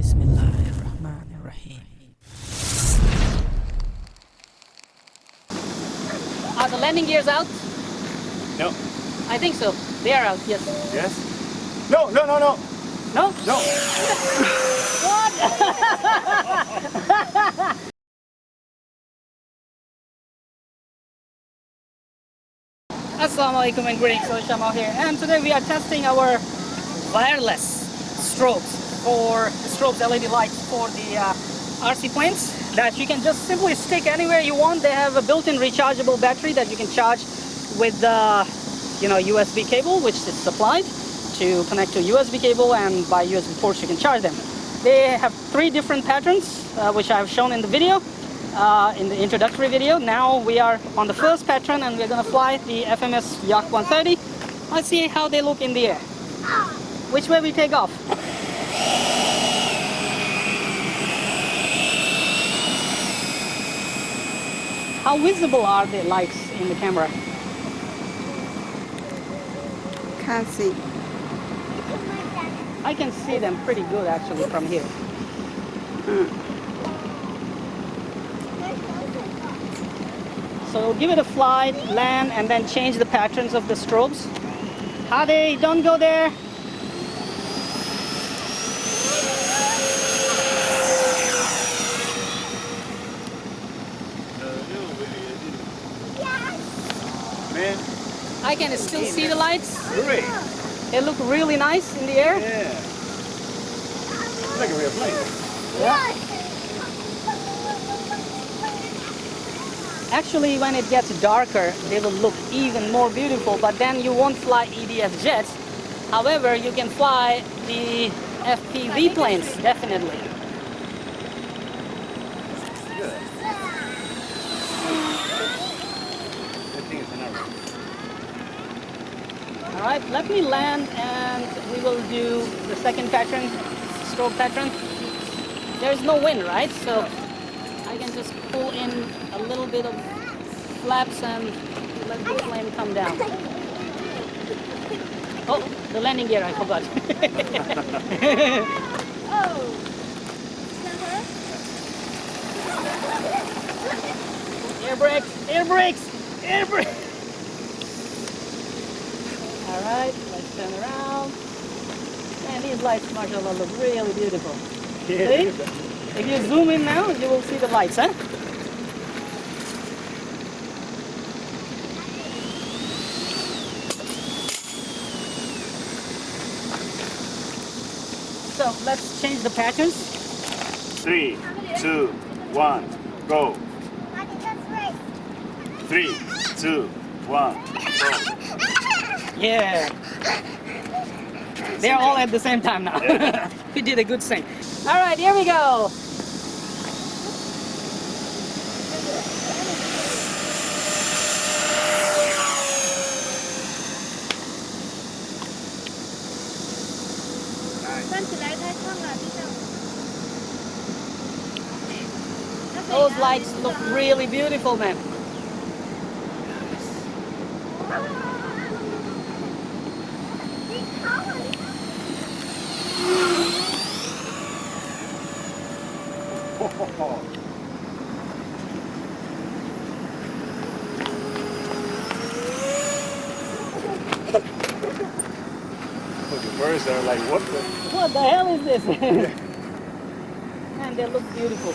Bismillahirrahmanirrahim. Are the landing gears out? No. I think so. They are out, yes. Yes? No, no, no, no. No? No. What? Assalamu alaikum and greetings, AliShanMao here, and today we are testing our wireless strobes for the strobes LED lights for the RC planes that you can just simply stick anywhere you want. They have a built-in rechargeable battery that you can charge with the USB cable, which is supplied to connect to a USB cable, and by USB ports you can charge them. They have 3 different patterns which I have shown in the video. In the introductory video. Now we are on the first pattern and we're going to fly the FMS Yak 130. Let's see how they look in the air. Which way we take off? How visible are the lights in the camera? Can't see. I can see them pretty good actually from here. So give it a fly, land, and then change the patterns of the strobes. Hadi, don't go there. Man, I can still see the lights. great. They look really nice in the air. Yeah. It's like a real plane. Yeah. Actually, when it gets darker, they will look even more beautiful, but then you won't fly EDF jets. However, you can fly the FPV planes, definitely. Good. That thing is an arrow. All right, let me land and we will do the second pattern, strobe pattern. There's no wind, right? So I can just pull in a little bit of flaps and let the plane come down. Oh, the landing gear, I forgot. Air brakes, air brakes, air brakes. All right, let's turn around. And these lights, mashallah, look really beautiful. See? If you zoom in now, you will see the lights, huh? So let's change the patterns. 3, 2, 1, go. 3, 2, 1, go. Yeah. They're all at the same time now. Yeah. We did a good thing. All right, here we go. Those lights look really beautiful, man. The birds are like, what the? What the hell is this? Man, they look beautiful.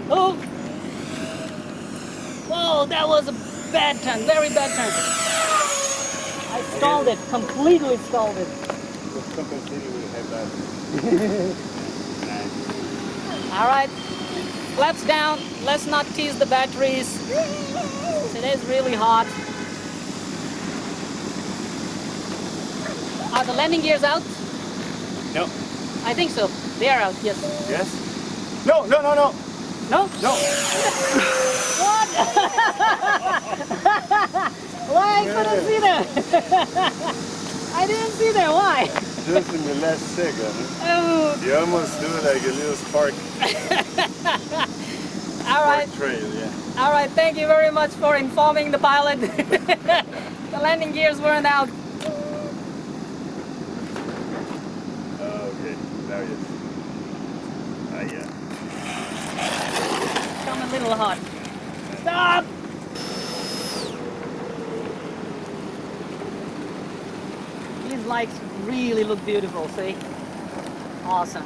Oh! Whoa, that was a bad turn, very bad turn. I stalled it, completely stalled it. All right, flaps down. Let's not tease the batteries. Today's really hot. Are the landing gears out? No. I think so. They are out, yes. Yes? No, no, no, no. No? No. What? Why I couldn't see them? I didn't see them. Why? Just in the last second. Oh. You almost do like a little spark. All right. Sport trail, yeah. All right, thank you very much for informing the pilot. The landing gears weren't out. Okay, now yes. Yeah. Come a little hot. Stop! These lights really look beautiful, see? Awesome.